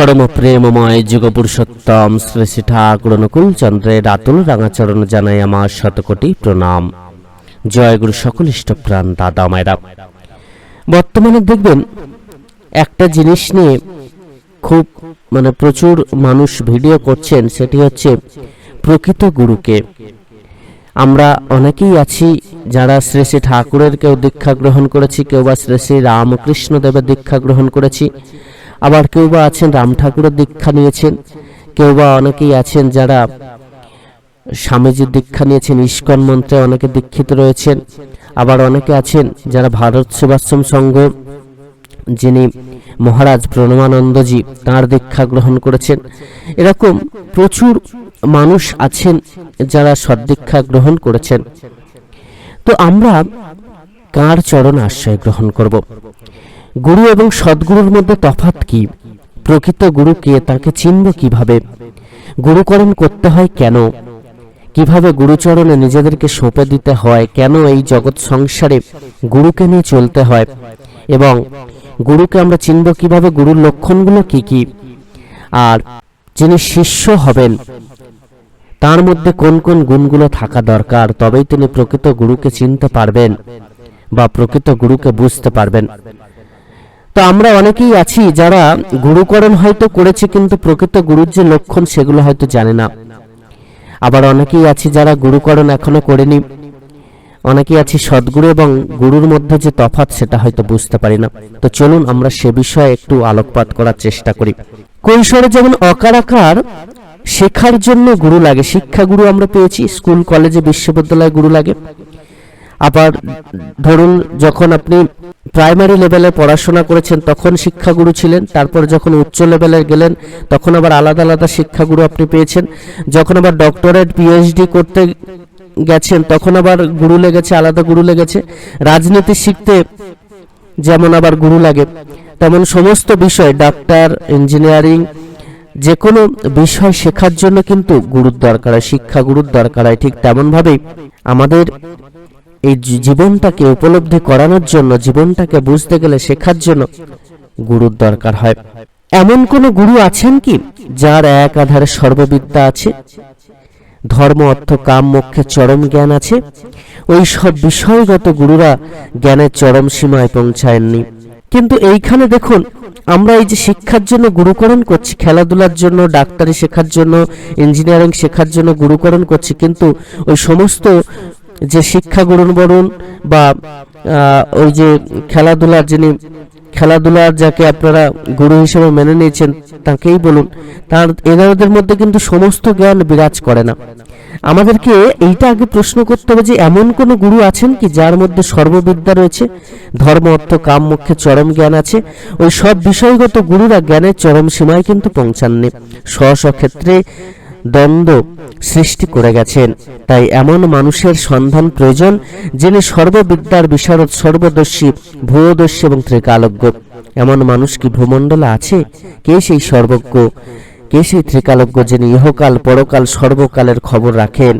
পরম প্রেমময় যুগপুরুষোত্তম শ্রী শ্রী ঠাকুর অনুকূল চন্দ্রের আতুল রাঙাচরণ জানাই আমার শতকোটি প্রণাম। জয় গুরু সকল ইষ্টপ্রাণ দাদা মায়েরা। বর্তমানে দেখবেন একটা জিনিস নিয়ে খুব প্রচুর মানুষ ভিডিও করছেন, সেটি হচ্ছে প্রকৃত গুরুকে। আমরা অনেকেই আছি যারা শ্রী শ্রী ঠাকুরের কেউ দীক্ষা গ্রহণ করেছি, কেউ বা শ্রী শ্রী রামকৃষ্ণ দেবের দীক্ষা গ্রহণ করেছি, আবার কেউ বা আছেন রাম ঠাকুরের দীক্ষা নিয়েছেন, কেউ বা অনেকেই আছেন যারা স্বামীজির দীক্ষা নিয়েছেন, ইস্কন মন্ত্রে অনেকে দীক্ষিত রয়েছেন, আবার অনেকে আছেন যারা ভারত সেবাশ্রম সংঘ যিনি মহারাজ প্রণমানন্দজি তাঁর দীক্ষা গ্রহণ করেছেন। এরকম প্রচুর মানুষ আছেন যারা সদ্দীক্ষা গ্রহণ করেছেন। তো আমরা কার চরণ আশ্রয় গ্রহণ করব? গুরু এবং সদ্গুরুর মধ্যে তফাৎ কি? প্রকৃত গুরু কে, তাকে চিনব কিভাবে? গুরুকরণ করতে হয় কেন? কিভাবে গুরুচরণে নিজেদেরকে সঁপে দিতে হয়? কেন এই জগৎ সংসারে গুরুকে নিয়ে চলতে হয়? এবং গুরুকে আমরা চিনব কিভাবে? গুরুর লক্ষণগুলো কি কি? আর যিনি শিষ্য হবেন তার মধ্যে কোন কোন গুণগুলো থাকা দরকার, তবেই তিনি প্রকৃত গুরুকে চিনতে পারবেন বা প্রকৃত গুরুকে বুঝতে পারবেন। তো আমরা অনেকেই আছি যারা গুরুকরণ হয়তো করেছে, কিন্তু প্রকৃত গুরুর যে লক্ষণ সেগুলো হয়তো জানে না। আবার অনেকেই আছি যারা গুরুকরণ এখনো করেনি। অনেকেই আছি সদ্গুরু এবং গুরুর মধ্যে যে তফাৎ সেটা হয়তো বুঝতে পারি না। তো চলুন আমরা সে বিষয়ে একটু আলোকপাত করার চেষ্টা করি। কৈশোরে যেমন অকার আকার শেখার জন্য গুরু লাগে, শিক্ষাগুরু আমরা পেয়েছি, স্কুল কলেজে বিশ্ববিদ্যালয়ে গুরু লাগে। আবার ধরুন যখন আপনি প্রাইমারি লেভেলে পড়াশোনা করেছেন তখন শিক্ষাগুরু ছিলেন, তারপর যখন উচ্চ লেভেলে গেলেন তখন আবার আলাদা আলাদা শিক্ষাগুরু আপনি পেয়েছেন। যখন আবার ডক্টরেট পিএইচডি করতে গেছেন তখন আবার গুরু লেগেছে, আলাদা গুরু লেগেছে। রাজনীতি শিখতে যেমন আবার গুরু লাগে, তেমন সমস্ত বিষয় ডাক্তার, ইঞ্জিনিয়ারিং, যে কোনো বিষয় শেখার জন্য কিন্তু গুরুর দরকার হয়, শিক্ষাগুরুর দরকার হয়। ঠিক তেমন ভাবেই আমাদের এই জীবনটাকে উপলব্ধি করানোর জন্য, জীবনটাকে বুঝতে গেলে শেখার জন্য গুরুর দরকার হয়। এমন কোন গুরু আছেন কি যার এক আধারে সর্ববিদ্যা আছে, ধর্ম অর্থ কাম মোক্ষের চরম জ্ঞান আছে? ওই সব বিষয়গত গুরুরা জ্ঞানের চরম সীমায় পৌঁছায়নি। কিন্তু এইখানে দেখুন, আমরা এই যে শিক্ষার জন্য গুরুকরণ করছি, খেলাধুলার জন্য, ডাক্তারি শেখার জন্য, ইঞ্জিনিয়ারিং শেখার জন্য গুরুকরণ করছি, কিন্তু ওই সমস্ত যে শিক্ষাগুরু বলুন বা ওই যে খেলাধুলার যাকে আপনারা গুরু হিসেবে মেনে নিয়েছেন তাকেই বলুন, এনাদের মধ্যে কিন্তু সমস্ত জ্ঞান বিরাজ করে না। আমাদেরকে এইটা আগে প্রশ্ন করতে হবে যে এমন কোন গুরু আছেন কি যার মধ্যে সর্ববিদ্যা রয়েছে, ধর্ম অর্থ কাম মোক্ষের চরম জ্ঞান আছে? ওই সব বিষয়গত গুরুরা জ্ঞানের চরম সীমায় কিন্তু পৌঁছাননি, স্ব ক্ষেত্রে দ্বন্দ্ব সৃষ্টি করে গেছেন। তাই এমন মানুষের সন্ধান প্রয়োজন যিনি সর্ববিদ্যার বিশারদ, সর্বদর্শী, ভূয়দর্শী এবং ত্রিকালজ্ঞ। এমন মানুষ কি ভূমণ্ডলে আছে? কে সেই সর্বজ্ঞ, কে সেই ত্রিকালজ্ঞ যিনি ইহকাল পরকাল সর্বকালের খবর রাখেন,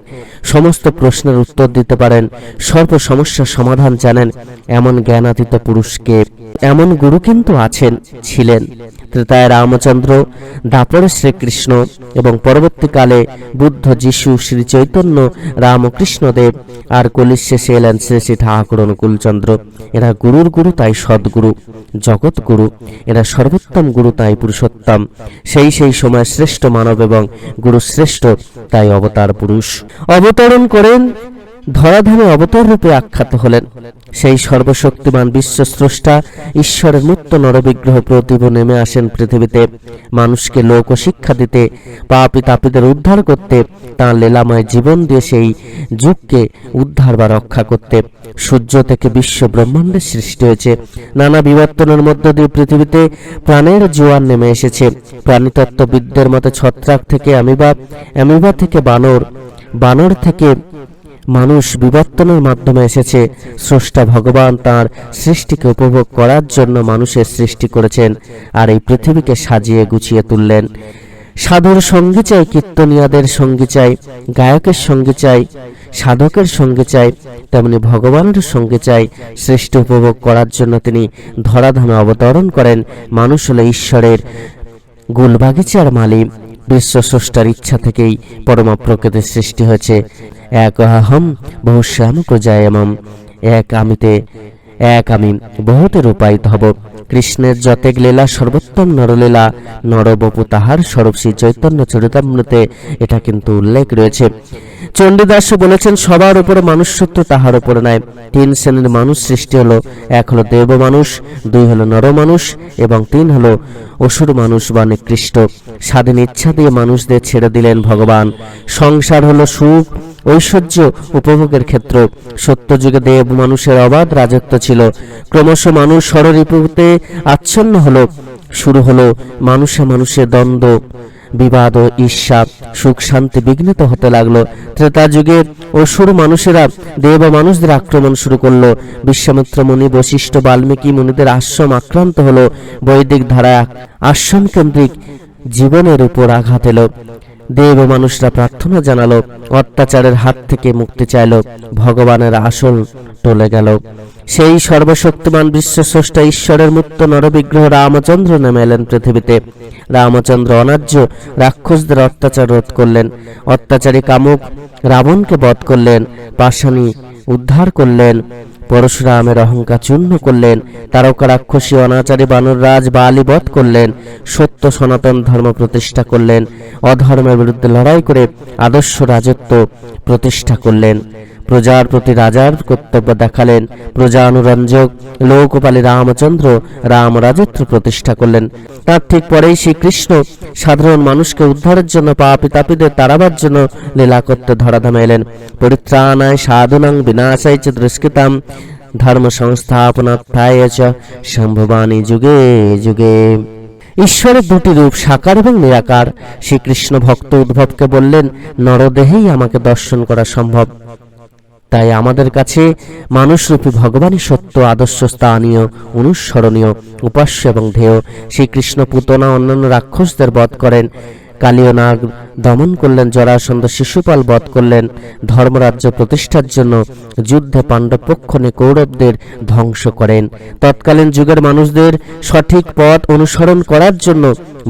সমস্ত প্রশ্নের উত্তর দিতে পারেন, সর্ব সমস্যার সমাধান জানেন? এমন জ্ঞানাতীত পুরুষকে, এমন গুরু কিন্তু আছেন, ছিলেন। ত্রেতায় রামচন্দ্র, দাপরে শ্রীকৃষ্ণ এবং পরবর্তীকালে বুদ্ধ, যিশু, শ্রী চৈতন্য, রামকৃষ্ণ দেব, আর কলির শেষে এলেন শ্রী শ্রী ঠাকুর অনুকূলচন্দ্র। এরা গুরুর গুরু, তাই সদ্গুরু, জগৎ গুরু। এরা সর্বোত্তম গুরু, তাই পুরুষোত্তম। সেই সময় শ্রেষ্ঠ মানব এবং গুরু শ্রেষ্ঠ, তাই অবতার পুরুষ। অবতরণ করেন, ধরাধামে অবতার রূপে আখ্যাত হলেন। সেই সর্বশক্তিমান বিশ্বস্রষ্টা ঈশ্বরের মূর্ত নরবিগ্রহ প্রতিভ নেমে আসেন পৃথিবীতে, মানুষকে লোক শিক্ষা দিতে, পাপী তাপীদের উদ্ধার করতে, তাঁর লীলাময় জীবন দিয়ে সেই যুগকে উদ্ধার বা রক্ষা করতে। সূর্য থেকে বিশ্ব ব্রহ্মাণ্ডের সৃষ্টি হয়েছে, নানা বিবর্তনের মধ্য দিয়ে পৃথিবীতে প্রাণের জোয়ার নেমে এসেছে। প্রাণীতত্ত্ববিদদের মতে ছত্রাক থেকে অ্যামিবা, অ্যামিবা থেকে বানর, বানর থেকে মানুষ বিবর্তনের মাধ্যমে এসেছে। স্রষ্টা ভগবান তাঁর সৃষ্টিকে উপভোগ করার জন্য মানুষের সৃষ্টি করেছেন, আর এই পৃথিবীকে সাজিয়ে গুছিয়ে তুললেন। সাধুর সঙ্গী চাই, কীর্তনিয়াদের সঙ্গী চাই, গায়কের সঙ্গী চাই, সাধকের সঙ্গে চাই, তেমনি ভগবানের সঙ্গে চাই। সৃষ্টি উপভোগ করার জন্য তিনি ধরাধামে অবতরণ করেন। মানুষ হলো ঈশ্বরের গুলবাগিচার মালি বিশ্ব স্রষ্টার ইচ্ছা থেকেই পরমা প্রকৃতির সৃষ্টি হয়েছে। এক অহম বহুশ্যাম প্রজায়মম, এক আমি বহুতে রূপায়িত হব। কৃষ্ণের যতেক লীলা সর্বোত্তম নরলীলা, নরবপু তাহার স্বরূপ শ্রী চৈতন্য চরিতামৃতে এটা কিন্তু উল্লেখ রয়েছে। চণ্ডীদাসও বলেছেন, সবার উপরে মানুষত্ব, তাহার উপরে নাই। তিন শ্রেণীর মানুষ সৃষ্টি হলো, এক হলো দেব মানুষ, দুই হলো নর মানুষ এবং তিন হলো অসুর মানুষ বা নিকৃষ্ট। স্বাধীন ইচ্ছা দিয়ে মানুষদের ছেড়ে দিলেন ভগবান। সংসার হলো সুখ ঐশ্বর্য উপভোগের ক্ষেত্র। সত্যযুগে দেব মানুষের অবাধ রাজত্ব ছিল। ক্রমশ মানুষ ষড়রিপুতে আচ্ছন্ন হলো। শুরু হলো মানুষে মানুষের দ্বন্দ্ব, বিবাদ ও ঈর্ষা, সুখ শান্তি বিঘ্নিত হতে লাগলো। ত্রেতা যুগে অসুর মানুষেরা দেব মানুষদের আক্রমণ শুরু করলো। বিশ্বামিত্র মুনি, বশিষ্ঠ, বাল্মীকি মুনিদের আশ্রম আক্রান্ত হলো। বৈদিক ধারায় আশ্রম কেন্দ্রিক জীবনের উপর আঘাত এলো। দেব মানুষরা প্রার্থনা জানালো, অত্যাচারের হাত থেকে মুক্তি চাইল। ভগবানের আসল টলে গেল। সেই সর্বশক্তিমান বিশ্বস্রষ্টা ঈশ্বরের মূর্ত নরবিগ্রহ রামচন্দ্র নেমে এলেন পৃথিবীতে। রামচন্দ্র অনার্য রাক্ষসদের অত্যাচার রোধ করলেন, অত্যাচারী কামুক রাবণকে বধ করলেন, পাষাণী উদ্ধার করলেন, পরশুরামের অহংকার চূর্ণ করলেন, তারকা রাক্ষসী অনাচারী বানররাজ বালি বধ করলেন, সত্য সনাতন ধর্ম প্রতিষ্ঠা করলেন, অধর্মের বিরুদ্ধে লড়াই করে আদর্শ রাজত্ব প্রতিষ্ঠা করলেন, প্রজার প্রতি রাজার কর্তব্য দেখালেন, প্রজা অনুরঞ্জক লোকপালী রামচন্দ্র রাম রাজত্ব প্রতিষ্ঠা করলেন। তার ঠিক পরেই শ্রীকৃষ্ণ সাধারণ মানুষকে উদ্ধারের জন্য, পাপী তাপীদের তাড়াবার জন্য লীলা করতে ধরাধামে এলেন। পরিত্রাণায় সাধুনাং বিনাশায় চ দুষ্কৃতাম ধর্ম সংস্থাপনার্থায় চ সম্ভবানি যুগে যুগে। ঈশ্বরের দুটি রূপ, সাকার এবং নিরাকার। শ্রীকৃষ্ণ ভক্ত উদ্ভবকে বললেন, নরদেহেই আমাকে দর্শন করা সম্ভব। তাই আমাদের কাছে মানুষরূপী ভগবানই সত্য, আদর্শ, স্থানীয়, অনুসরণীয়, উপাস্য এবং ধ্যেয়। শ্রীকৃষ্ণ পুতনা অন্যান্য রাক্ষসদের বধ করেন, কালীয় নাগ দমন করলেন, জরাসন্ধ শিশুপাল বধ করলেন। ধর্মরাজ্য প্রতিষ্ঠার জন্য যুদ্ধে পাণ্ডব পক্ষ নিয়ে কৌরবদের ধ্বংস করেন। তৎকালীন যুগের মানুষদের সঠিক পথ অনুসরণ করার জন্য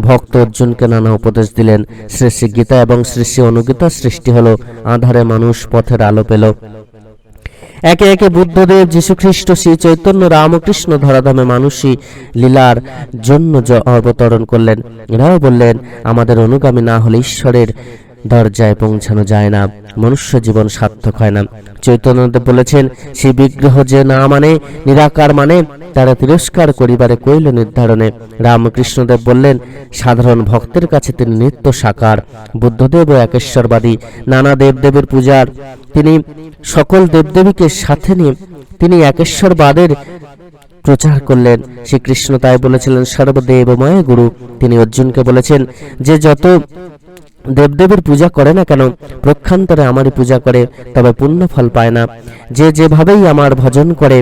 ভক্ত অর্জুনকে নানা উপদেশ দিলেন। শ্রী শ্রী গীতা এবং শ্রী শ্রী অনুগীতা সৃষ্টি হলো। আধারে মানুষ পথের আলো পেল। একে একে বুদ্ধদেব, যীশুখ্রিস্ট, শ্রী চৈতন্য, রামকৃষ্ণ ধরাধামে মানুষই লীলার জন্য অবতরণ করলেন। এরাও বললেন, আমাদের অনুগামী না হলে ঈশ্বরের দরজায় পৌঁছানো যায় না, মনুষ্য জীবন সার্থক হয় না। চৈতন্যদেব বলেছেন, সেই বিগ্রহ যে না মানে, নিরাকার মানে, তারা তিরস্কার করিবারে কইল নির্ধারণে। রামকৃষ্ণদেব বললেন, সাধারণ ভক্তের কাছে তিনি নিত্য সাকার। বুদ্ধদেব ও একেশ্বরবাদী, নানা দেবদেবের পূজার তিনি সকল দেবদেবীকে সাথে নিয়ে তিনি একেশ্বরবাদের প্রচার করলেন। শ্রীকৃষ্ণ তাই বলেছিলেন, সর্বদেবময় গুরু। তিনি অর্জুনকে বলেছেন, যে যত দেবদেবীর পূজা করে না কেন, প্রক্ষান্তরে আমারই পূজা করে, তবে পুণ্য ফল পায় না। যে যেভাবেই আমার ভজন করে,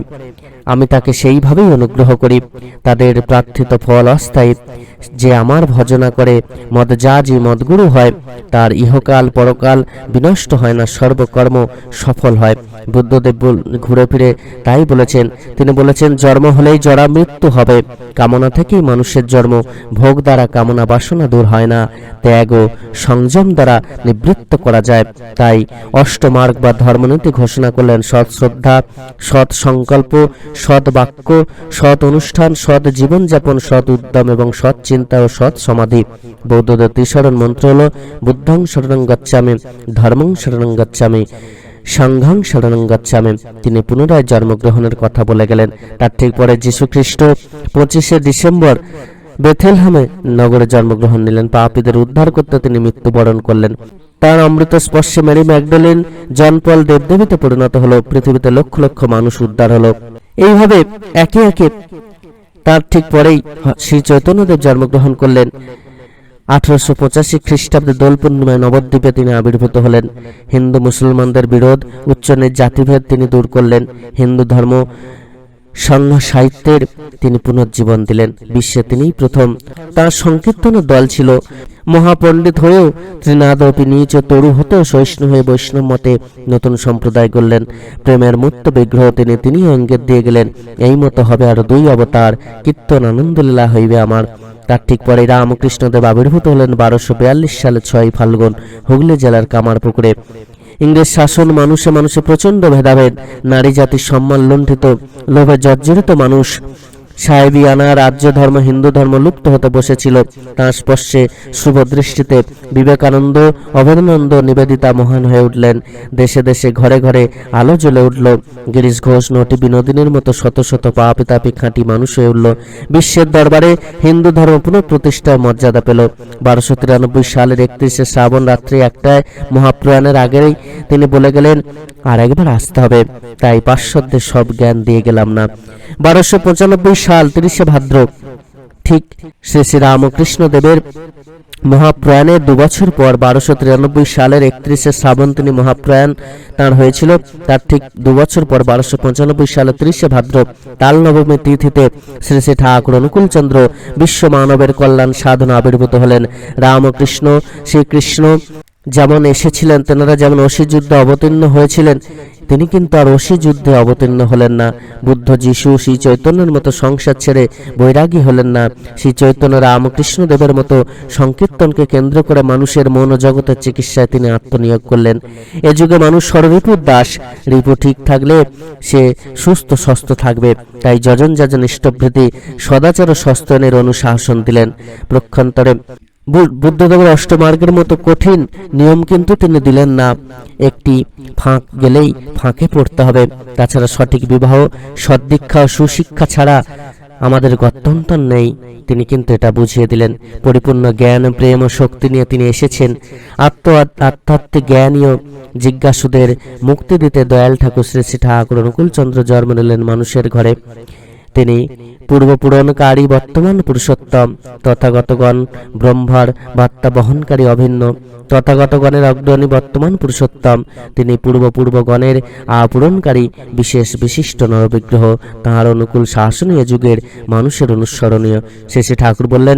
আমি তাকে সেইভাবেই অনুগ্রহ করি, তাদের প্রার্থিত ফল অস্থায়ী। যে আমার ভজনা করে মদযাজী মদগুরু হয়, তার ইহকাল পরকাল বিনষ্ট হয় না, সর্বকর্ম সফল হয়। বুদ্ধদেব ঘুরে ফিরে তাই বলেছেন। তিনি বলেছেন, জন্ম হলেই জরা মৃত্যু হবে, কামনা থেকেই মানুষের জন্ম। ভোগ দ্বারা কামনা বাসনা দূর হয় না, ত্যাগ ও সংযম দ্বারা নিবৃত্ত করা যায়। তাই অষ্টমার্গ বা ধর্মনীতি ঘোষণা করলেন, সৎ শ্রদ্ধা, সৎ সংকল্প, সৎ বাক্য, সৎ অনুষ্ঠান, সৎ জীবনযাপন, সৎ উদ্যম এবং সৎ চিন্তা ও সৎ সমাধি। বৌদ্ধদের ত্রিশরণ মন্ত্র হল, বুদ্ধং শরণং গচ্ছামি, ধর্মং শরণং গচ্ছামি, সংঘং শরণং গচ্ছামি। তিনি পুনরায় জন্মগ্রহণের কথা বলে গেলেন। তার ঠিক পরে যীশুখ্রিস্ট 25শে ডিসেম্বর বেথেলহেমে নগরে জন্মগ্রহণ নিলেন। পাপীদের উদ্ধার করতে তিনি মৃত্যুবরণ করলেন। তার অমৃত স্পর্শে মেরি ম্যাগডালিন, জন পল দেবদেবীতে পরিণত হলো। পৃথিবীতে লক্ষ লক্ষ মানুষ উদ্ধার হলো। এইভাবে একে একে তার ঠিক পরেই শ্রী চৈতন্যদেব জন্মগ্রহণ করলেন। 1885 খ্রিস্টাব্দে দোল পূর্ণিমায় নবদ্বীপে তিনি আবির্ভূত হলেন। হিন্দু মুসলমানদের বিরোধ, উচ্চনীচ জাতিভেদ তিনি দূর করলেন। হিন্দু ধর্ম সংঘ সাহিত্যের তিনি পুনর্জীবন দিলেন। বিশ্বে তিনিই প্রথম। তার সংকীর্তনের দল ছিল। মহাপণ্ডিত হয়েও ত্রিনাদপি নিচ তরু হতেও সহিষ্ণু হয়ে বৈষ্ণব মতে নতুন সম্প্রদায় গড়লেন। প্রেমের মূর্ত বিগ্রহ তিনি ইঙ্গিত দিয়ে গেলেন, এই মতো হবে আরো 2 অবতার, কীর্তন আনন্দলীলা হইবে আমার। তার ঠিক পরে রামকৃষ্ণদেব আবির্ভূত হলেন 1242 সালে 6 ফাল্গুন হুগলি জেলার কামারপুকুরে। ইংরেজ শাসন, মানুষে মানুষে প্রচণ্ড ভেদাভেদ, নারী জাতির সম্মান লুণ্ঠিত, লোভে জর্জরিত মানুষ, সাহেবিয়ানা রাজ্য ধর্ম, হিন্দু ধর্ম লুপ্ত হতে বসেছিল। তাঁর স্পর্শে শুভ দৃষ্টিতে বিবেকানন্দ, অভেদানন্দ, নিবেদিতা মহান হয়ে উঠলেন। দেশে দেশে ঘরে ঘরে আলো জ্বলে উঠল। গিরিশ ঘোষ, নটি বিনোদিনীর মতো শত শত পাপী তাপী খাঁটি মানুষ হয়ে উঠল। বিশ্বের দরবারে হিন্দু ধর্ম পুনঃপ্রতিষ্ঠার মর্যাদা পেল। 1293 সালের 31শে শ্রাবণ রাত্রি 1টায় মহাপ্রয়াণের আগেই তিনি বলে গেলেন, আর একবার আসতে হবে, তাই পার্শ্বদের সব জ্ঞান দিয়ে গেলাম না। 1295 সাল 30শে ভাদ্র, ঠিক শ্রী শ্রী রামকৃষ্ণ দেবের মহাপ্রয়াণের 2 বছর পর 1293 সালের 31শে শ্রাবণ তিনি মহাপ্রয়াণ তাঁর হয়েছিল। তার ঠিক 2 বছর পর 1295 সালের 30শে ভাদ্র তাল নবমী তিথিতে শ্রী শ্রী ঠাকুর অনুকূলচন্দ্র বিশ্ব মানবের কল্যাণ সাধনা আবির্ভূত হলেন। রামকৃষ্ণ, শ্রীকৃষ্ণ যেমন এসেছিলেন, তেনারা যেমন অসি যুদ্ধে অবতীর্ণ হয়েছিলেন, তিনি কিন্তু আর অসি যুদ্ধে অবতীর্ণ হলেন না। বুদ্ধ, যিশু, শ্রী চৈতন্যের মতো সংসার ছেড়ে বৈরাগী হলেন না। শ্রী চৈতন্য রামকৃষ্ণ দেবের মতো সংকীর্তনকে কেন্দ্র করে মানুষের মন ও জগতের চিকিৎসায় তিনি আত্মনিয়োগ করলেন। এ যুগে মানুষ ষড়রিপুর দাস, রিপু ঠিক থাকলে সে সুস্থ স্বস্থ থাকবে। তাই যজন যাজন ইষ্টভৃতি সদাচার ও সস্তনের অনুশাসন দিলেন। প্রক্ষান্তরে বুদ্ধদেবের অষ্টমার্গের মতো কঠিন নিয়ম কিন্তু তিনি দিলেন না। একটি ফাঁক গেলেই ফাঁকে পড়তে হবে। তাছাড়া সঠিক বিবাহ, সদ্দীক্ষা ও সুশিক্ষা ছাড়া আমাদের গত্যন্তর নেই, তিনি কিন্তু এটা বুঝিয়ে দিলেন। পরিপূর্ণ জ্ঞান, প্রেম ও শক্তি নিয়ে তিনি এসেছেন। আধ্যাত্মিক জ্ঞানীয় জিজ্ঞাসুদের মুক্তি দিতে দয়াল ঠাকুর শ্রী শ্রী ঠাকুর অনুকূলচন্দ্র জন্ম নিলেন মানুষের ঘরে। তিনি পূর্বপূরণকারী, বর্তমান পুরুষোত্তম, তথাগতগণ ব্রহ্মার বার্তা বহনকারী অভিন্ন, তথাগতগণের অগ্রণী বর্তমান পুরুষোত্তম। তিনি পূর্বপূর্বগণের আপূরণকারী বিশেষ বিশিষ্ট নরবিগ্রহ। তাঁর অনুকূল শাসনীয় যুগের মানুষের অনুসরণীয়। শেষে ঠাকুর বললেন,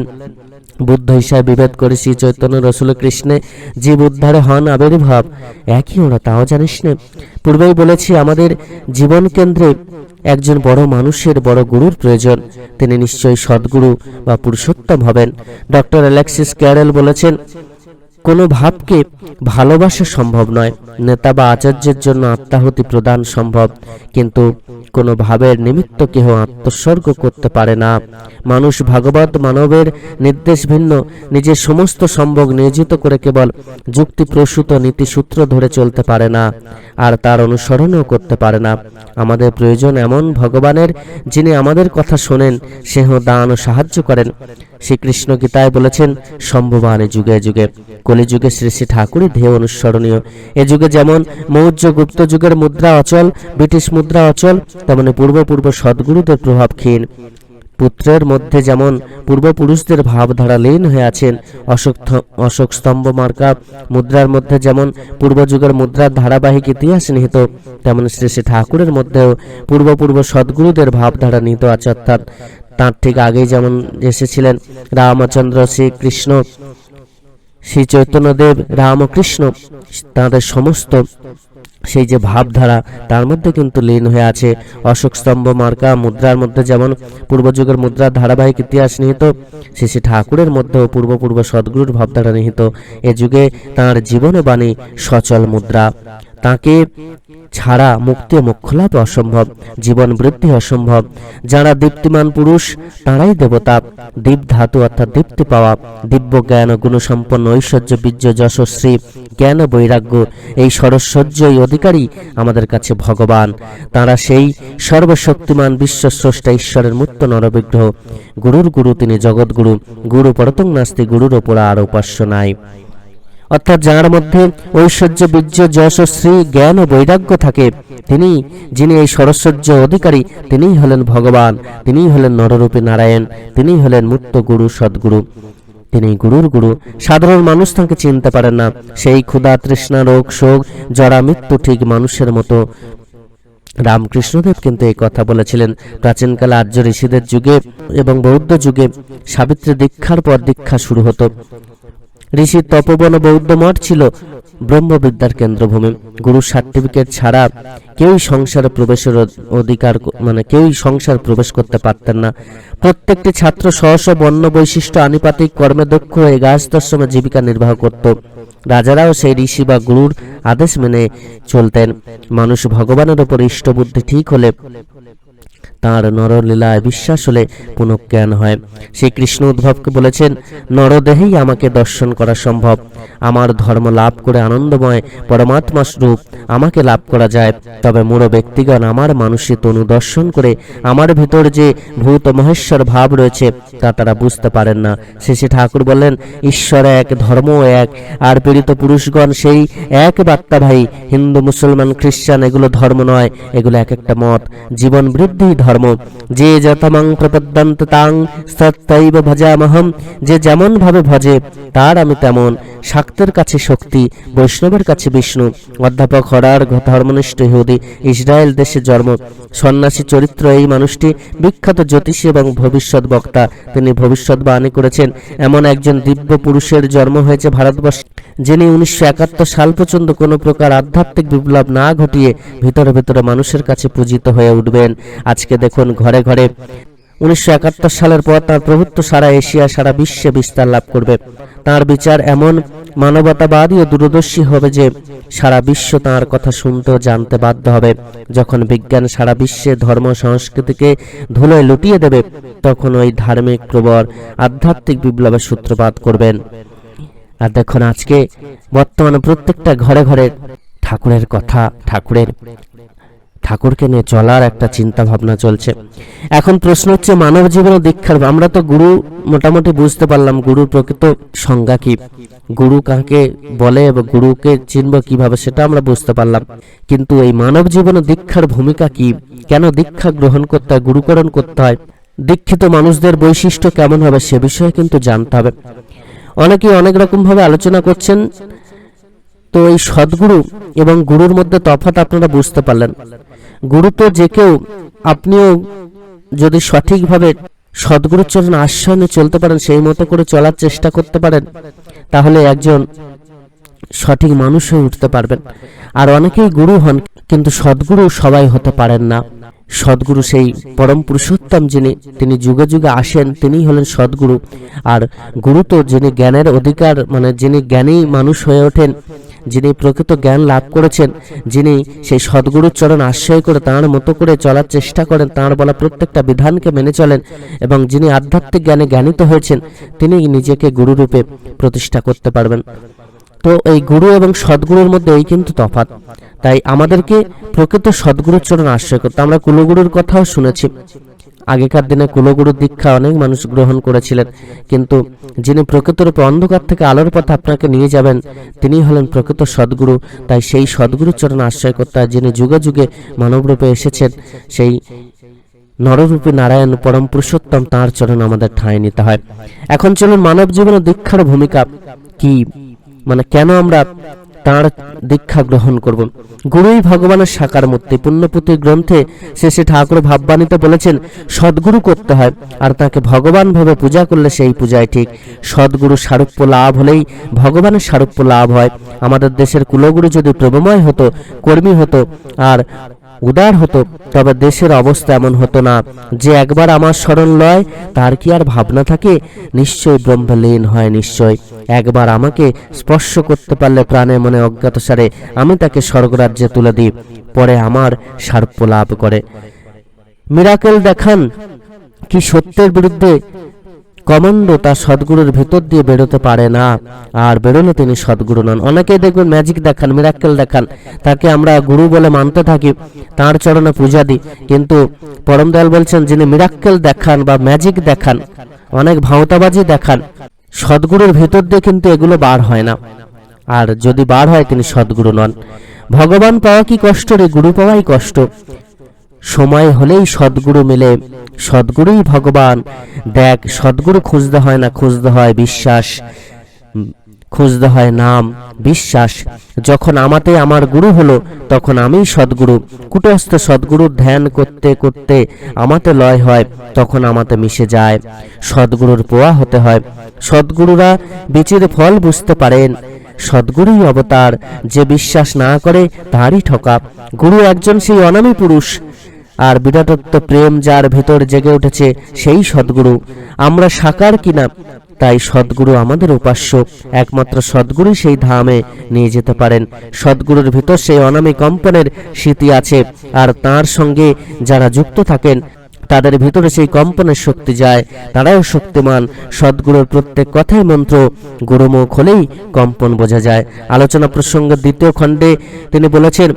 বুদ্ধ হিসাবে বিভেদ করে শ্রী চৈতন্য রসুল কৃষ্ণে জীব উদ্ধারে হন আবির্ভাব, একই ওরা, তাও জানিস না? পূর্বেই বলেছি, আমাদের জীবন কেন্দ্রে একজন বড় মানুষের, বড় গুরুর প্রয়োজন। তিনি নিশ্চয়ই সদ্গুরু বা পুরুষোত্তম হবেন। ডক্টর অ্যালেক্সিস ক্যারেল বলেছেন, কোনো ভাবকে ভালোবাসা সম্ভব নয়। নেতা বা আচার্যের জন্য আত্মাহুতি প্রদান সম্ভব, কিন্তু কোনো ভাবের নিমিত্ত কেহ আত্মোৎসর্গ করতে পারে না। মানুষ ভাগবত মানবের নির্দেশ ভিন্ন, নিজের সমস্ত সম্ভব নিয়োজিত করে কেবল যুক্তিপ্রসূত নীতিসূত্র ধরে চলতে পারে না, আর তার অনুসরণও করতে পারে না। আমাদের প্রয়োজন এমন ভগবানের, যিনি আমাদের কথা শোনেন, স্নেহ দান ও সাহায্য করেন। শ্রীকৃষ্ণ গীতায় বলেছেন, সম্ভবানে যুগে যুগে। কলিযুগে শ্রী শ্রী ঠাকুরই ধ্যেয় অনুসরণীয়। এ যুগে যেমন মৌর্য গুপ্ত যুগের মুদ্রা অচল, ব্রিটিশ মুদ্রা অচল, তেমনি পূর্ব সদ্গুরুদের প্রভাব ক্ষীণ। পুত্রের মধ্যে যেমন পূর্বপুরুষদের ভাবধারা লীন হয়ে আছেন, অশোক স্তম্ভ মার্কা মুদ্রার মধ্যে যেমন পূর্বযুগের মুদ্রার ধারাবাহিক ইতিহাস নিহিত, তেমন শ্রী শ্রী ঠাকুরের মধ্যেও পূর্ব সদ্গুরুদের ভাবধারা নিহিত আছে। অর্থাৎ তাঁর ঠিক আগেই যেমন এসেছিলেন রামচন্দ্র, শ্রীকৃষ্ণ, শ্রী চৈতন্যদেব, রামকৃষ্ণ, তাঁদের সমস্ত সেই যে ভাবধারা তার মধ্যে কিন্তু লীন হয়ে আছে। অশোক স্তম্ভ মার্কা মুদ্রার মধ্যে যেমন পূর্বযুগের মুদ্রার ধারাবাহিক ইতিহাস নিহিত, শ্রী শ্রী ঠাকুরের মধ্যেও পূর্ব সদ্গুরুর ভাবধারা নিহিত। এ যুগে তাঁর জীবন বাণী সচল মুদ্রা। তাকে ছাড়া মুক্তি ও মোক্ষলাভ অসম্ভব, জীবন বৃদ্ধি অসম্ভব। যারা দীপ্তিমান পুরুষ তারাই দেবতা। দীপ ধাতু অর্থাৎ দীপ্তি পাওয়া, দিব্য জ্ঞান ও গুণসম্পন্ন, ঐশ্বর্য, বীর্য, যশস্বী, জ্ঞান ও বৈরাগ্য, এই সরস্বর্যই অধিকারী আমাদের কাছে ভগবান। তারা সেই সর্বশক্তিমান বিশ্বস্রষ্টা ঈশ্বরের মূর্ত নরবিগ্রহ। গুরুর গুরু তিনি জগৎগুরু। গুরু পরতং নাস্তি, গুরুর ওপর আর উপাস্য নাই। অর্থাৎ যার মধ্যে ঐশ্বর্য, বীর্য, যশ, শ্রী, জ্ঞান ও বৈরাগ্য থাকে, যিনি এই সরস্বর্য অধিকারী, তিনিই হলেন ভগবান, তিনিই হলেন নররূপী নারায়ণ, তিনিই হলেন মুক্ত গুরু, সদ্গুরু। তিনি গুরুর গুরু। সাধারণ মানুষ তাঁকে চিনতে পারেন না। সেই ক্ষুধা, তৃষ্ণা, রোগ, শোক, জরা, মৃত্যু ঠিক মানুষের মতো। রামকৃষ্ণদেব কিন্তু এই কথা বলেছিলেন। প্রাচীনকালে আর্য ঋষিদের যুগে এবং বৌদ্ধ যুগে সাবিত্রী দীক্ষার পর দীক্ষা শুরু হতো। ঋষির তপবন বৌদ্ধ মঠ ছিল। ব্রহ্মবিদ্যার কেন্দ্রভূমি। গুরুর সার্টিফিকেট ছাড়া কেউই সংসারে প্রবেশের অধিকার কেউই সংসার প্রবেশ করতে পারতেন না। প্রত্যেকটি ছাত্র স্ব বর্ণ বৈশিষ্ট্য আনুপাতিক কর্মে দক্ষ হয়ে গার্হস্থ্যাশ্রমে জীবিকা নির্বাহ করত। রাজারাও সেই ঋষি বা গুরুর আদেশ মেনে চলতেন। মানুষ ভগবানের উপর ইষ্টবুদ্ধি ঠিক হলে, তাঁর নরলীলায় বিশ্বাস হলে পুনঃজ্ঞান হয়। সেই কৃষ্ণ উদ্ভবকে বলেছেন, নরদেহেই আমাকে দর্শন করা সম্ভব। আমার ধর্ম লাভ করে আনন্দময় পরমাত্মা রূপ আমাকে লাভ করা যায়। তবে মূঢ় ব্যক্তিগণ আমার মানুষের তনু দর্শন করে আমার ভিতর যে ভূত মহেশ্বর ভাব রয়েছে তা তারা বুঝতে পারেন না। শেষে ঠাকুর বললেন, ঈশ্বর এক, ধর্ম এক, আর পীড়িত পুরুষগণ সেই এক বার্তা ভাই। হিন্দু, মুসলমান, খ্রিস্টান এগুলো ধর্ম নয়, এগুলো এক একটা মত। জীবন বৃদ্ধি ধর্ম। যে যতমং প্রপদ্যন্ত তাং সত্যৈব ভজামহম, যে যেমন ভাবে ভজে তার আমি তেমন। শাক্তের কাছে শক্তি, বৈষ্ণবের কাছে বিষ্ণু। অধ্যাপক হরার ধর্মনিষ্ঠ ইহুদি, ইসরায়েল দেশে জন্ম। সন্ন্যাসী চরিত্র এই মানুষটি, বিখ্যাত জ্যোতিষী এবং ভবিষ্যৎ বক্তা। তিনি ভবিষ্যৎবাণী করেছেন এমন একজন দিব্য পুরুষের জন্ম হয়েছে ভারতবর্ষে, যিনি 1971 সাল পর্যন্ত কোনো প্রকার আধ্যাত্মিক বিপ্লব না ঘটিয়ে ভিতরে ভিতরে মানুষের কাছে পূজিত হয়ে উঠবেন। আজকে দেখুন ঘরে ঘরে 1971 সালের পর তার প্রভুত্ব সারা এশিয়া, সারা বিশ্বে বিস্তার লাভ করবে। তার বিচার এমন মানবতাবাদী ও দূরদর্শী হবে যে সারা বিশ্ব তার কথা শুনতে ও জানতে বাধ্য হবে। যখন বিজ্ঞান সারা বিশ্বে ধর্ম সংস্কৃতিকে ধুলোয় লুটিয়ে দেবে, তখন ওই ধার্মিক প্রবর আধ্যাত্মিক বিপ্লবের সূত্রপাত করবেন। আর দেখুন আজকে বর্তমানে প্রত্যেকটা ঘরে ঘরে ঠাকুরের কথা, ঠাকুরকে নিয়ে চলার একটা চিন্তা ভাবনা চলছে। এখন প্রশ্ন হচ্ছে মানব জীবন দীক্ষার, আমরা তো গুরু মোটামুটি বুঝতে পারলাম গুরুর প্রকৃত সংজ্ঞা কি, গুরু কাকে বলে এবং গুরুকে চিনব কিভাবে সেটা আমরা বুঝতে পারলাম। কিন্তু এই মানব জীবনে দীক্ষার ভূমিকা কি, কেন দীক্ষা গ্রহণ করতে হয়, গুরুকরণ করতে হয়, দীক্ষিত মানুষদের বৈশিষ্ট্য কেমন হবে সে বিষয়ে কিন্তু জানতে হবে। অনেকেই অনেক রকম ভাবে আলোচনা করছেন। তো এই সদ্গুরু এবং গুরুর মধ্যে তফাৎ আপনারা বুঝতে পারলেন। গুরু তো যে কেউ, আপনিও যদি সঠিকভাবে সদ্গুরুর চরণ আশ্রয় নিয়ে চলতে পারেন, সেই মতো করে চলার চেষ্টা করতে পারেন, তাহলে একজন সঠিক মানুষ হয়ে উঠতে পারবেন। আর অনেকেই গুরু হন, কিন্তু সদ্গুরু সবাই হতে পারেন না। সদ্গুরু সেই পরম পুরুষোত্তম যিনি, তিনি যুগে যুগে আসেন, তিনি হলেন সদ্গুরু। আর গুরু তো যিনি জ্ঞানের অধিকার, যিনি জ্ঞানী মানুষ হয়ে ওঠেন, যিনি প্রকৃত জ্ঞান লাভ করেছেন, যিনি সেই সদ্গুরুর চরণ আশ্রয় করে তাঁর মতো করে চলার চেষ্টা করেন, তাঁর বলা প্রত্যেকটা বিধানকে মেনে চলেন, এবং যিনি আধ্যাত্মিক জ্ঞানে জ্ঞানিত হয়েছেন, তিনি নিজেকে গুরুরূপে প্রতিষ্ঠা করতে পারবেন। তো এই গুরু এবং সদ্গুরুর মধ্যে এই কিন্তু তফাৎ। তাই আমাদেরকে প্রকৃত সদ্গুরুর চরণ আশ্রয় করতে। আমরা কুলগুরুর কথাও শুনেছি, আগেকার দিনে কুলগুরুর দীক্ষা অনেক মানুষ গ্রহণ করেছিলেন, কিন্তু যিনি প্রকৃতরূপে অন্ধকার থেকে আলোর পথে আপনাকে নিয়ে যাবেন, তিনি হলেন প্রকৃত সদ্গুরু। তাই সেই সদ্গুরুর চরণ আশ্রয় করতে হয়, যিনি যুগে যুগে মানবরূপে এসেছেন, সেই নররূপী নারায়ণ পরম পুরুষোত্তম, তাঁর চরণ আমাদের ঠাঁই নিতে হয়। এখন চলুন মানব জীবনে দীক্ষার ভূমিকা কি, কেন আমরা তাঁর দীক্ষা গ্রহণ করব। গুরুই ভগবানের সাকার মূর্তি। পুণ্যপুঁথি গ্রন্থে শেষে ঠাকুর ভাববাণীতে বলেছেন, সদ্গুরু করতে হয়, আর তাকে ভগবান ভাবে পূজা করলে সেই পূজায় ঠিক। সদ্গুরু সারূপ্য লাভ হলেই ভগবানের সারূপ্য লাভ হয়। আমাদের দেশের কুলগুরু যদি প্রেমময় হতো, কর্মী হতো আর উদার হতো, তবে দেশের অবস্থা এমন হতো না। যে একবার আমার স্মরণ লয়, তার কি আর ভাবনা থাকে? নিশ্চয় ব্রহ্মলীন হয়, নিশ্চয়। একবার আমাকে স্পর্শ করতে পারলে প্রাণে মনে অজ্ঞাতসারে আমি তাকে স্বর্গরাজ্যে তুলে দিই, পরে আমার সারূপ্য লাভ করে। মিরাকেল দেখান কি সত্যের বিরুদ্ধে কমান্ড, তা সদ্গুরুর ভিতর দিয়ে বেরোতে পারে না, আর বেরোলে তিনি সদ্গুরু নন। অনেকেই দেখবেন ম্যাজিক দেখান, মিরাক্কেল দেখান, তাকে আমরা গুরু বলে মানতে থাকি, তাঁর চরণে পূজা দিই। কিন্তু পরম দয়াল বলছেন, যিনি মিরাক্কেল দেখান বা ম্যাজিক দেখান, অনেক ভাঁওতাবাজি দেখান, সদ্গুরুর ভিতর দিয়ে কিন্তু এগুলো বার হয় না, আর যদি বার হয় তিনি সদ্গুরু নন। ভগবান পাওয়া কি কষ্ট রে, গুরু পাওয়াই কষ্ট। সময় হলেই সদ্গুরু মিলে, সদ্গুরুই ভগবান। দেখ, সদ্গুরু খুঁজতে হয় না, খুঁজতে হয় বিশ্বাস, খুঁজতে হয় নাম, বিশ্বাস। যখন আমাতে আমার গুরু হলো, তখন আমি সদ্গুরু। কুটস্থ সদ্গুরুর ধ্যান করতে করতে আমাতে লয় হয়, তখন আমাতে মিশে যায়। সদ্গুরুর পোয়া হতে হয়। সদ্গুরুরা বীজের ফল বুঝতে পারেন, সদ্গুরুই অবতার, যে বিশ্বাস না করে তারই ঠকা। গুরু একজন সেই অনামী পুরুষ, আর বিরাটত্ব প্রেম যার ভেতর জেগে উঠেছে সেই সদ্গুরু। আমরা সাকার কিনা, তাই সদ্গুরু আমাদের উপাস্য। একমাত্র সদ্গুরু সেই ধামে নিয়ে যেতে পারেন। সদ্গুরুর ভিতর সেই অনামী কম্পনের স্মৃতি আছে, আর তার সঙ্গে যারা যুক্ত থাকেন তাদের ভিতরে সেই কম্পনের শক্তি যায়, তারাও শক্তিমান। সদ্গুরুর প্রত্যেক কথাই মন্ত্র, গুরুমুখ হলেই কম্পন বোঝা যায়। আলোচনা প্রসঙ্গ 2 খণ্ডে তিনি বলেছেন,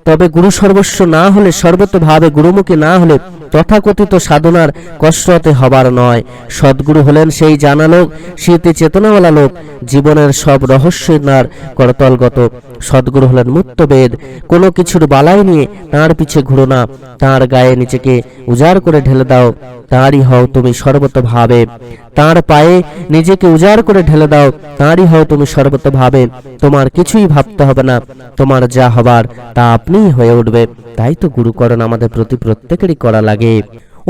তবে গুরু সর্বস্ব না হলে, সর্বতভাবে গুরুমুখী না হলে তথাকথিত সাধনার কসরতে হবার নয়। সদ্গুরু হলেন সেই জানা লোক, স্মৃতি চেতনাওয়ালা লোক, জীবনের সব রহস্যের করতলগত। সদ্গুরু হলেন মুক্তবেদ। কোনো কিছুর বালাই নিয়ে তাঁর পিছে ঘুরো না, তাঁর গায়ে নিজেকে উজাড় করে ঢেলে দাও, তাঁরই হও তুমি সর্বতভাবে। তাঁর পায়ে নিজেকে উজাড় করে ঢেলে দাও, তাঁরই হও তুমি সর্বতভাবে। তোমার কিছুই ভাবতে হবে না, তোমার যা হবার তা আপনিই হয়ে উঠবে। তাই তো গুরুকরণ আমাদের প্রতি প্রত্যেকেরই করা লাগে।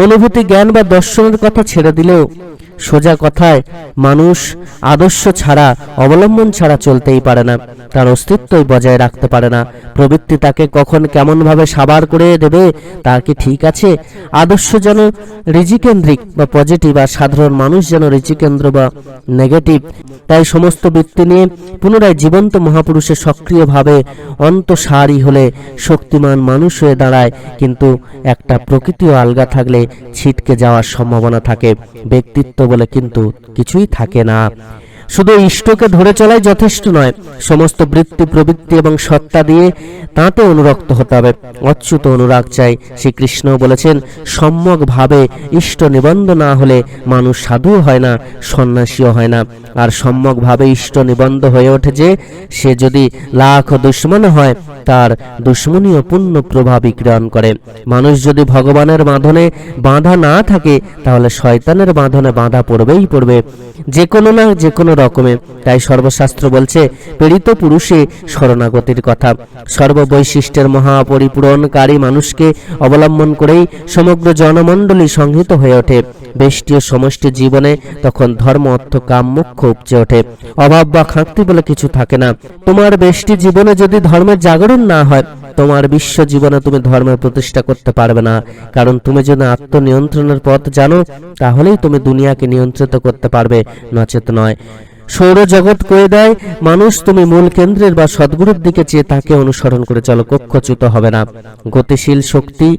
অনুভূতি, জ্ঞান বা দর্শনের কথা ছেড়ে দিলেও সোজা কথায় মানুষ আদর্শ ছাড়া, অবলম্বন ছাড়া চলতেই পারে না, তার অস্তিত্বই বজায় রাখতে পারে না। প্রবৃত্তি তাকে কখন কেমন ভাবে সাবার করে দেবে তা কি ঠিক আছে? আদর্শ যেন রিজিকেন্দ্রিক বা পজিটিভ, আর সাধারণ মানুষ যেন রিজিকেন্দ্র বা নেগেটিভ। তাই সমস্ত বৃত্তি নিয়ে পুনরায় জীবন্ত মহাপুরুষের সক্রিয়ভাবে অন্তঃসারী হলে শক্তিমান মানুষ হয়ে দাঁড়ায়। কিন্তু একটা প্রকৃতিও আলগা থাকলে ছিটকে যাওয়ার সম্ভাবনা থাকে। ব্যক্তিত্ব বলে কিন্তু কিছুই থাকে না। শুধু ইষ্টকে ধরে চলাই যথেষ্ট নয়, সমস্ত বৃত্তি, প্রবৃত্তি এবং সত্তা দিয়ে তাঁতে অনুরক্ত হতে হবে। অচ্যুত অনুরাগ চাই। শ্রীকৃষ্ণ বলেছেন, সম্যক ভাবে ইষ্ট নিবন্ধ না হলে মানুষ সাধুও হয় না, সন্ন্যাসীও হয় না। আর সম্যক ভাবে ইষ্ট নিবন্ধ হয়ে ওঠে যে, সে যদি লাখ দুশ্মন হয় তার দুশ্মনীয় পূর্ণ প্রভাব বিক্রয়ণ করে। মানুষ যদি ভগবানের বাঁধনে বাঁধা না থাকে তাহলে শয়তানের বাঁধনে বাঁধা পড়বেই পড়বে, যে কোনো না যে কোনো রকমে। তাই সর্বশাস্ত্র বলছে, পীড়িত পুরুষে শরণাগতির কথা। সর্ববৈশিষ্ট্যের মহাপরিপূরণকারী মানুষকে অবলম্বন করেই সমগ্র জনমণ্ডলী সংহিত হয়ে ওঠে। বেষ্টি ও সমষ্টি জীবনে তখন ধর্ম, অর্থ, কাম, মোক্ষ উপচে ওঠে। অভাব বা খাঁকতি বলে কিছু থাকে না। তোমার বেষ্টি জীবনে যদি ধর্মের জাগরণ না হয়, তোমার বিশ্ব জীবনে তুমি ধর্মের প্রতিষ্ঠা করতে পারবে না। কারণ তুমি যদি আত্মনিয়ন্ত্রণের পথ জানো, তাহলেই তুমি দুনিয়াকে নিয়ন্ত্রিত করতে পারবে, নচেত নয়। সৌরজগৎ কয়ে দেয় মানুষ, তুমি মূল কেন্দ্রের বা সদ্গুরুর দিকে চেয়ে তাকে অনুসরণ করে চলো, কক্ষচ্যুত হবে না। গতিশীল শক্তি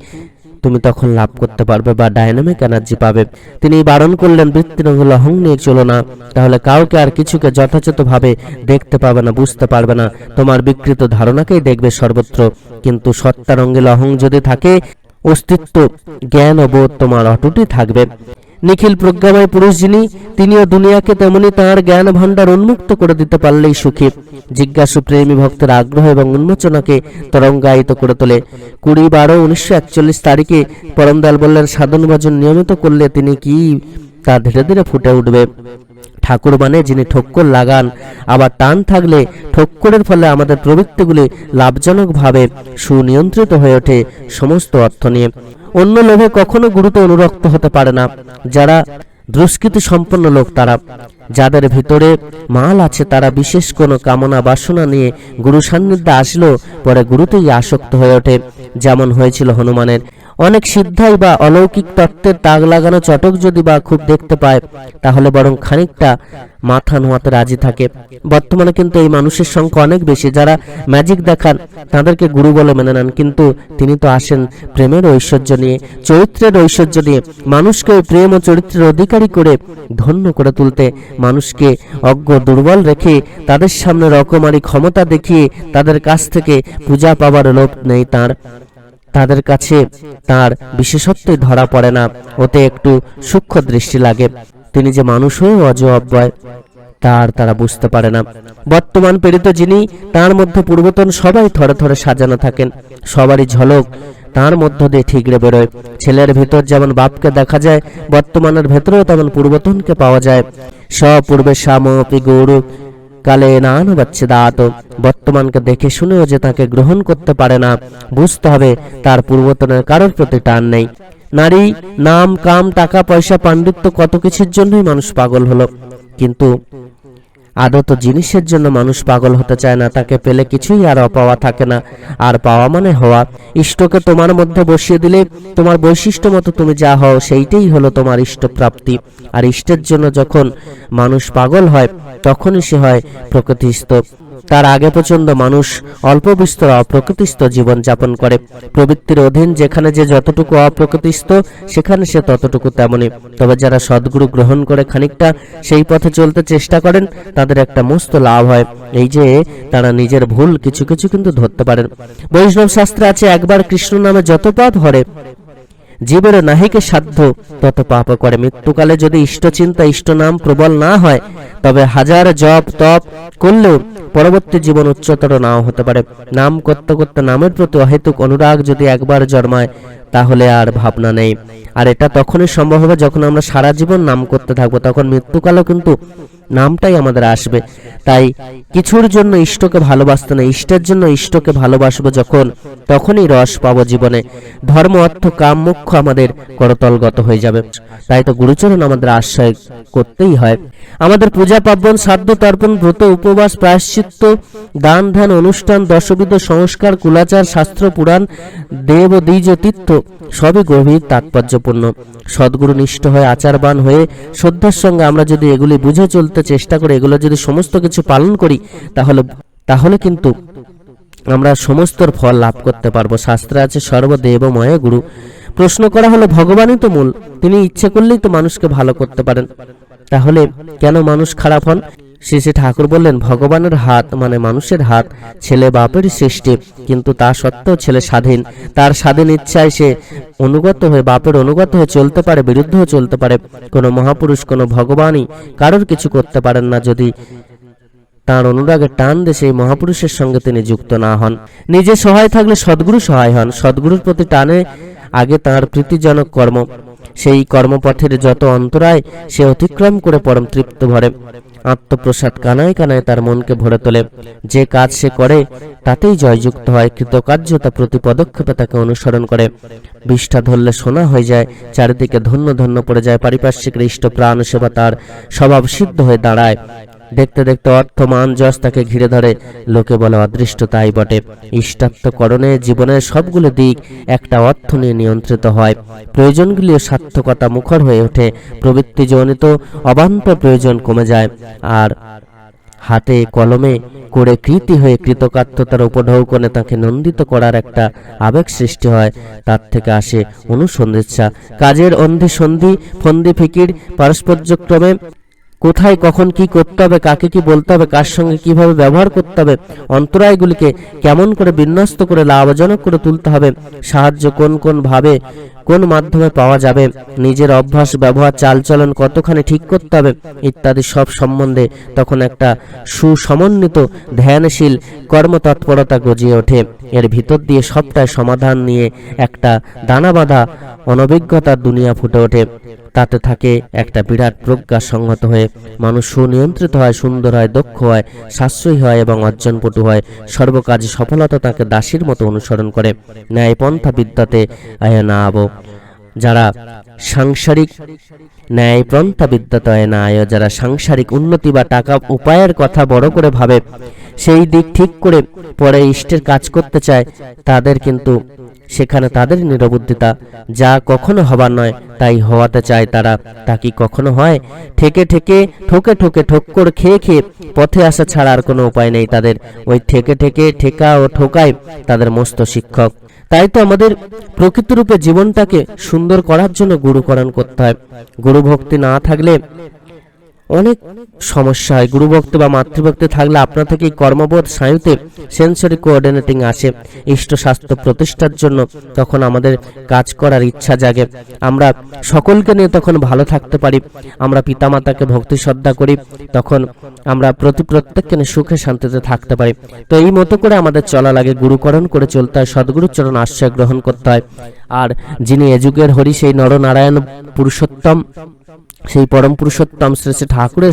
তুমি তখন লাভ করতে পারবে বা ডায়নামিক এনার্জি পাবে। তিনি বারণ করলেন, বৃত্তিরঙ্গল অহং নিয়ে চলো না, তাহলে কাউকে আর কিছুকে যথাযথভাবে দেখতে পাবে না, বুঝতে পারবে না। তোমার বিকৃত ধারণাকেই দেখবে সর্বত্র। কিন্তু সত্তারঙ্গেল অহং যদি থাকে, অস্তিত্ব, জ্ঞান ও বোধ তোমার অটুটই থাকবে। নিখিল প্রজ্ঞাময় পুরুষ যিনি, তিনিও দুনিয়াকে তেমনি তাঁর জ্ঞান ভাণ্ডার উন্মুক্ত করে দিতে পারলেই সুখী। জিজ্ঞাসু প্রেমী ভক্তের আগ্রহ এবং উন্মোচনাকে তরঙ্গায়িত করে তোলে। 20/12/1941 তারিখে পরমদয়াল বললেন, সাধন ভজন নিয়মিত করলে তিনি কি তা ধীরে ধীরে ফুটে উঠবে। ঠাকুর মানে যিনি ঠক্কর লাগান, আবার টান থাকলে ঠক্করের ফলে আমাদের প্রবৃত্তিগুলি লাভজনকভাবে সুনিয়ন্ত্রিত হয়ে ওঠে সমস্ত অর্থ নিয়ে। অন্য লোভে কখনো গুরুতে অনুরক্ত হতে পারে না। যারা দুষ্কৃতি সম্পন্ন লোক, তারা যাদের ভিতরে মাল আছে, তারা বিশেষ কোনো কামনা বাসনা নিয়ে গুরু সান্নিধ্যে আসলেও পরে গুরুতেই আসক্ত হয়ে ওঠে, যেমন হয়েছিল হনুমানের। অনেক সিদ্ধাই বা অলৌকিক তত্ত্বের তাগ লাগানো চটক যদি বা খুব দেখতে পায়, তাহলে বরং খানিকটা মাথা নোয়াতে রাজি থাকে। বর্তমানে কিন্তু এই মানুষের সংখ্যা অনেক বেশি, যারা ম্যাজিক দেখান তাদেরকে গুরু বলে মেনে নেন। কিন্তু তিনি তো আসেন প্রেমের ঐশ্বর্য নিয়ে, চরিত্রের ঐশ্বর্য নিয়ে, মানুষকে প্রেম ও চরিত্রের অধিকারী করে ধন্য করে তুলতে। মানুষকে অজ্ঞ দুর্বল রেখে তাদের সামনে রকমারি ক্ষমতা দেখিয়ে তাদের কাছ থেকে পূজা পাবার লোভ নেই তার। তাদের কাছে তার বিশেষত্বই ধরা পড়ে না, ওতে একটু সূক্ষ্ম দৃষ্টি লাগে। তিনি যে মানুষ হয়ে অজব্যয় তারা বুঝতে পারে না। বর্তমান পীড়িত যিনি, তার মধ্যে পূর্বতন সবাই থরে থরে সাজানো থাকেন। সবারই ঝলক তার মধ্য দিয়ে ঠিকরে বেরোয়। ছেলের ভিতর যেমন বাপকে দেখা যায়, বর্তমানের ভেতরেও তেমন পূর্বতনকে পাওয়া যায়। স্বপূর্বে শ্যামপি গৌরব কালে নান বাচ্চে দাঁত। বর্তমানকে দেখে শুনেও যে তাকে গ্রহণ করতে পারে না, বুঝতে হবে তার পূর্বতনের কারোর প্রতি টান নেই। নারী, নাম, কাম, টাকা পয়সা, পাণ্ডিত্য, কত কিছুর জন্যই মানুষ পাগল হলো। কিন্তু আদত জিনিসের জন্য মানুষ পাগল হতে চায় না, তাকে পেলে কিছুই আর অপাওয়া থাকে না। আর পাওয়া মানে হওয়া। ইষ্টকে তোমার মধ্যে বসিয়ে দিলে তোমার বৈশিষ্ট্য মতো তুমি যা হও সেইটাই হলো তোমার ইষ্টপ্রাপ্তি। আর ইষ্টের জন্য যখন মানুষ পাগল হয় তখনই সে হয় প্রকৃতিস্থ। তার আগে পর্যন্ত মানুষ অল্প বিস্তর অপ্রকৃতিস্থ জীবন যাপন করে। প্রবৃত্তির অধীন যেখানে যে যতটুকু অপ্রকৃতিস্থ সেখানে সে ততটুকু তেমনি। তবে যারা সদ্গুরু গ্রহণ করে খানিকটা সেই পথে চলতে চেষ্টা করেন তাদের একটা মস্ত লাভ হয়, এই যে তারা নিজের ভুল কিছু কিছু কিন্তু ধরতে পারেন। বৈষ্ণব শাস্ত্রে আছে, একবার কৃষ্ণ নামে যত পাপ হরে জীবের নাহিকে সাধ্য তত পাপ করে। মৃত্যুকালে যদি ইষ্টচিন্তা ইষ্ট নাম প্রবল না হয় তবে হাজার জপ তপ করলেও পরবর্তী জীবন উচ্চতর নাও হতে পারে। নাম করতে করতে নামের প্রতি অহেতুক অনুরাগ যদি একবার জন্মায় তাহলে আর ভাবনা নেই। আর এটা তখনই সম্ভব হবে যখন আমরা সারা জীবন নাম করতে থাকবো, তখন মৃত্যুকালেও কিন্তু নামটাই আমাদের আসবে। তাই কিছুর জন্য ইষ্টকে ভালোবাসতে না, ইষ্টের জন্য ইষ্টকে ভালোবাসবো যখন, তখনই রস পাবো জীবনে। ধর্ম অর্থ কাম মোক্ষ আমাদের করতলগত হয়ে যাবে। তাই তো গুরুচরণ আমাদের আশ্রয় করতেই হয়। আমাদের পূজা পার্বণ শ্রাদ্ধ তর্পণ ব্রত উপবাস প্রায়শ্চিত্ত দান ধ্যান অনুষ্ঠান দশবিধ সংস্কার কুলাচার শাস্ত্র পুরাণ দেব দ্বিজ তীর্থ সবই গভীর তাৎপর্যপূর্ণ। সদ্গুরু নিষ্ঠ হয়ে আচারবান হয়ে শ্রদ্ধার সঙ্গে আমরা যদি এগুলি বুঝে চলতে চেষ্টা করি, এগুলো যদি সমস্ত কিছু পালন করি তাহলে কিন্তু আমরা সমস্ত ফল লাভ করতে পারবো। শাস্ত্রে আছে সর্বদেবময় গুরু। প্রশ্ন করা হলো, ভগবানই তো মূল, তিনি ইচ্ছে করলেই তো মানুষকে ভালো করতে পারেন, তাহলে কেন মানুষ খারাপ হন? শ্রী ঠাকুর বললেন, ভগবানের হাত মানে মানুষের হাত ছেলে বাপেরই সৃষ্টি, কিন্তু তা সত্ত্বেও ছেলে স্বাধীন। তার স্বাধীন ইচ্ছায় সে অনুগত হয়ে বাপের অনুগত হয়ে চলতে পারে, বিরুদ্ধেও চলতে পারে। কোনো মহাপুরুষ কোনো ভগবানই কারোর কিছু করতে পারেন না যদি তার অনুরাগের টান দিয়ে সেই মহাপুরুষের সঙ্গে তিনি যুক্ত না হন। নিজে সহায় থাকলে সদ্গুরু সহায় হন। সদ্গুরুর প্রতি টানে আগে তাঁর প্রীতিজনক কর্ম, সেই কর্মপথের যত অন্তরায় সে অতিক্রম করে পরম তৃপ্ত ভরে। আত্মপ্রসাদ কানায় কানায় তার মনকে ভরে তোলে। যে কাজ সে করে তাতেই জয়যুক্ত হয়। কৃতকার্যতা প্রতি পদক্ষেপে তাকে অনুসরণ করে। বিষ্ঠা ধরলে সোনা হয়ে যায়, চারিদিকে ধন্য ধন্য পড়ে যায়। পারিপার্শ্বিক ইষ্ট প্রাণ সেবা তার স্বভাব সিদ্ধ হয়ে দাঁড়ায়। দেখতে দেখতে অর্থ মান যশ তাকে ঘিরে ধরে। লোকে বলে অদৃষ্ট, তাই বটে। ইষ্টাত্মকরণে জীবনের সবগুলো দিক একটা অর্থ নিয়ে নিয়ন্ত্রিত হয়। প্রয়োজনগুলিও সার্থকতা মুখর হয়ে ওঠে। প্রবৃত্তিজনিত অবান্ত প্রয়োজন কমে যায়। আর হাতে কলমে করে কৃতি হয়ে কৃতকার্যতার উপঢৌকনে তাকে নন্দিত করার একটা আবেগ সৃষ্টি হয়। তার থেকে আসে অনুসন্ধিৎসা। কাজের অন্ধি সন্ধি ফন্দি ফিকির পারস্পর্যক্রমে কোথায় কখন কি করতে হবে, কাকে কি বলতে হবে, কার সঙ্গে কিভাবে ব্যবহার করতে হবে, অন্তরায়গুলিকে কেমন করে বিন্যস্ত করে লাভজনক করে তুলতে হবে, সাহায্য কোন কোন ভাবে কোন মাধ্যমে পাওয়া যাবে, নিজের অভ্যাস ব্যবহার চালচলন কতখানি ঠিক করতে হবে ইত্যাদি সব সম্বন্ধে তখন একটা সুসমন্বিত ধ্যানশীল কর্মতৎপরতা গজিয়ে ওঠে। এর ভিতর দিয়ে সবটাই সমাধান নিয়ে একটা দানা বাঁধা অনভিজ্ঞতার দুনিয়া ফুটে ওঠে। তাতে থাকে একটা বিরাট প্রজ্ঞা সংহত হয়ে মানুষ সুনিয়ন্ত্রিত হয়, সুন্দর হয়, দক্ষ হয়, সাশ্রয়ী হয় এবং অর্জনপটু হয়। সর্বকাজে সফলতা তাকে দাসীর মতো অনুসরণ করে। ন্যায়পন্থা বিদ্যাতে আয়না আব। যারা সাংসারিক ন্যায়পন্থা বিদ্যাতে আয়না আয়, যারা সাংসারিক উন্নতি বা টাকা উপায়ের কথা বড় করে ভাবে, সেই দিক ঠিক করে পরে ইষ্টের কাজ করতে চায়, তাদের কিন্তু সেখানে তাদের নিরবুদ্ধিতা। যা কখনো হবার নয় তাই হওয়াতে চায় তারা, তা কি কখনো হয়? ঠেকে ঠেকে ঠোকে ঠোকে ঠোক্কর খেয়ে খেয়ে পথে আসা ছাড়া আর কোনো উপায় নেই তাদের। ওই ঠেকে ঠেকে ঠেকা ও ঠোকায় তাদের মস্ত শিক্ষক। তাই তো আমাদের প্রকৃত রূপে জীবনটাকে সুন্দর করার জন্য গুরুকরণ করতে হয়। গুরু ভক্তি না থাকলে অনেক সমস্যা হয়। গুরুভক্তি বা মাতৃভক্তি থাকলে আপনা থেকেই কর্মবোধ স্নায়ুতে সেন্সরি কোঅর্ডিনেটিং আসে ইষ্ট স্বাস্থ্য প্রতিষ্ঠার জন্য। তখন আমাদের কাজ করার ইচ্ছা জাগে, আমরা সকলকে নিয়ে তখন ভালো থাকতে পারি। আমরা পিতামাতাকে ভক্তি শ্রদ্ধা করি, তখন আমরা প্রত্যেককে নিয়ে সুখে শান্তিতে থাকতে পারি। তো এই মতো করে আমাদের চলা লাগে, গুরুকরণ করে চলতে হয়, সদ্গুরুর চরণ আশ্রয় গ্রহণ করতে হয়। আর যিনি এ যুগের হরি সেই নরনারায়ণ পুরুষোত্তম সেই পরম পুরুষোত্তম শ্রী শ্রী ঠাকুরের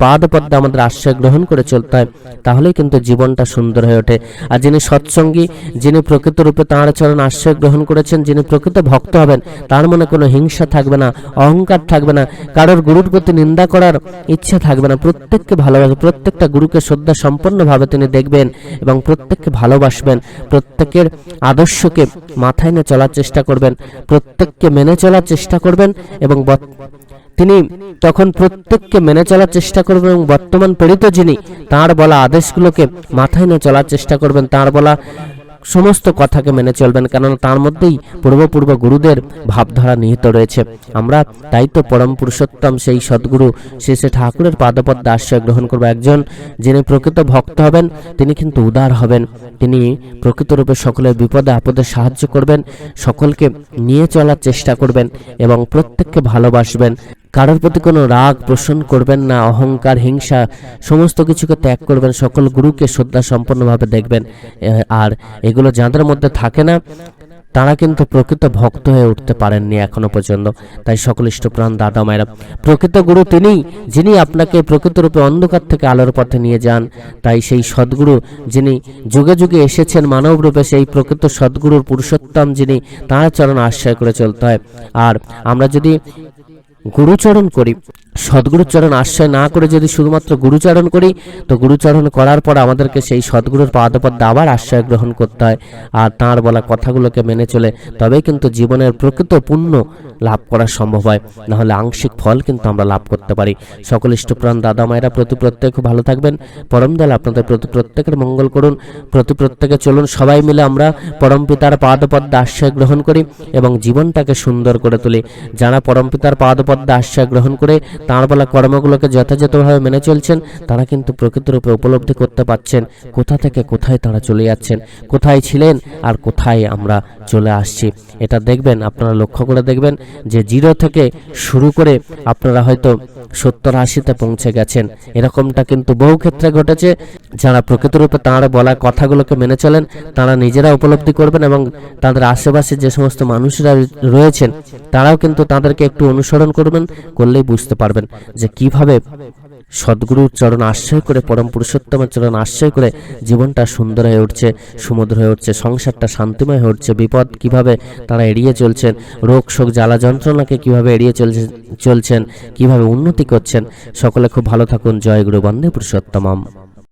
পাদপদ্মে আমাদের আশ্রয় গ্রহণ করে চলতে হয়, তাহলেই কিন্তু জীবনটা সুন্দর হয়ে ওঠে। আর যিনি সৎসঙ্গী, যিনি প্রকৃত রূপে তাঁর চরণ আশ্রয় গ্রহণ করেছেন, যিনি প্রকৃত ভক্ত হবেন, তার মনে কোনো হিংসা থাকবে না, অহংকার থাকবে না, কারোর গুরুর প্রতি নিন্দা করার ইচ্ছা থাকবে না। প্রত্যেককে ভালোবাসবে, প্রত্যেকটা গুরুকে শ্রদ্ধা সম্পন্নভাবে তিনি দেখবেন এবং প্রত্যেককে ভালোবাসবেন। প্রত্যেকের আদর্শকে মাথায় নিয়ে চলার চেষ্টা করবেন, প্রত্যেককে মেনে চলার চেষ্টা করবেন এবং তিনি তখন প্রত্যেককে মেনে চলার চেষ্টা করবেন এবং বর্তমান প্রেরিত যিনি, তাঁর বলা আদেশগুলোকে মাথায় নিয়ে চলার চেষ্টা করবেন, তাঁর বলা সমস্ত কথাকে মেনে চলবেন, কেননা তার মধ্যেই পূর্ব গুরুদের ভাবধারা নিহিত রয়েছে। আমরা তাই তো পরম পুরুষোত্তম সেই সদ্গুরু শ্রী শ্রী ঠাকুরের পাদপদ্মে আশ্রয় গ্রহণ করব। একজন যিনি প্রকৃত ভক্ত হবেন, তিনি কিন্তু উদার হবেন, তিনি প্রকৃত রূপে সকলের বিপদে আপদে সাহায্য করবেন, সকলকে নিয়ে চলার চেষ্টা করবেন এবং প্রত্যেককে ভালোবাসবেন। কারোর প্রতি কোনো রাগ পোষণ করবেন না, অহংকার, হিংসা সমস্ত কিছুকে ত্যাগ করবেন, সকল গুরুকে শ্রদ্ধা সম্পন্নভাবে দেখবেন। আর এগুলো যাদের মধ্যে থাকে না, তারা কিন্তু প্রকৃত ভক্ত হয়ে উঠতে পারেননি এখনো পর্যন্ত। তাই সকল ইষ্টপ্রাণ দাদা মায়েরা, প্রকৃত গুরু তিনিই, যিনি আপনাকে প্রকৃত রূপে অন্ধকার থেকে আলোর পথে নিয়ে যান। তাই সেই সদ্গুরু যিনি যুগে যুগে এসেছেন মানব রূপে, সেই প্রকৃত সদ্গুরুর পুরুষোত্তম যিনি, তাঁর চরণ আশ্রয় করে চলতে হয়। আর আমরা যদি গুরুচরণ করি, সদ্গুরুর চরণ আশ্রয় না করে যদি শুধুমাত্র গুরুচরণ করি, তো গুরুচরণ করার পর আমাদেরকে সেই সদ্গুরুর পাদপদ্মে আবার আশ্রয় গ্রহণ করতে হয়। আর তাঁর বলা কথাগুলোকে মেনে চলে তবেই কিন্তু জীবনের প্রকৃত পুণ্য লাভ করা সম্ভব হয়, নাহলে আংশিক ফল কিন্তু আমরা লাভ করতে পারি। সকল ইষ্টপ্রাণ দাদা মায়েরা প্রত্যেকে ভালো থাকবেন। পরম দয়াল আপনাদের প্রত্যেকের মঙ্গল করুন। প্রত্যেকে চলুন সবাই মিলে আমরা পরম পিতার পাদপদ্মে আশ্রয় গ্রহণ করি এবং জীবনটাকে সুন্দর করে তুলি। যারা পরম পিতার পাদপদ্মে আশ্রয় গ্রহণ করে তাঁর বলা কর্মগুলোকে যথাযথভাবে মেনে চলছেন, তারা কিন্তু প্রকৃত রূপে উপলব্ধি করতে পারছেন কোথা থেকে কোথায় তারা চলে যাচ্ছেন, কোথায় ছিলেন আর কোথায় আমরা চলে আসছি। এটা দেখবেন, আপনারা লক্ষ্য করে দেখবেন যে 0 থেকে শুরু করে আপনারা হয়তো 70-80-তে পৌঁছে গেছেন। এরকমটা কিন্তু বহু ক্ষেত্রে ঘটেছে। যারা প্রকৃত রূপে তাঁর বলা কথাগুলোকে মেনে চলেন, তারা নিজেরা উপলব্ধি করবেন এবং তাদের আশেপাশে যে সমস্ত মানুষরা রয়েছেন, তারাও কিন্তু তাদেরকে একটু অনুসরণ করবেন, করলেই বুঝতে পারবেন যে কিভাবে সদ্গুরুর চরণ আশ্রয় করে, পরম পুরুষোত্তমের চরণ আশ্রয় করে জীবনটা সুন্দর হয়ে উঠছে, সমুদ্র হয়ে উঠছে, সংসারটা শান্তিময় হয়ে উঠছে, বিপদ কিভাবে তারা এড়িয়ে চলছেন, রোগ শোক জ্বালা যন্ত্রণাকে কিভাবে এড়িয়ে চলছেন, কিভাবে উন্নতি করছেন। সকলে খুব ভালো থাকুন। জয় গুরু, বন্দে পুরুষোত্তমম।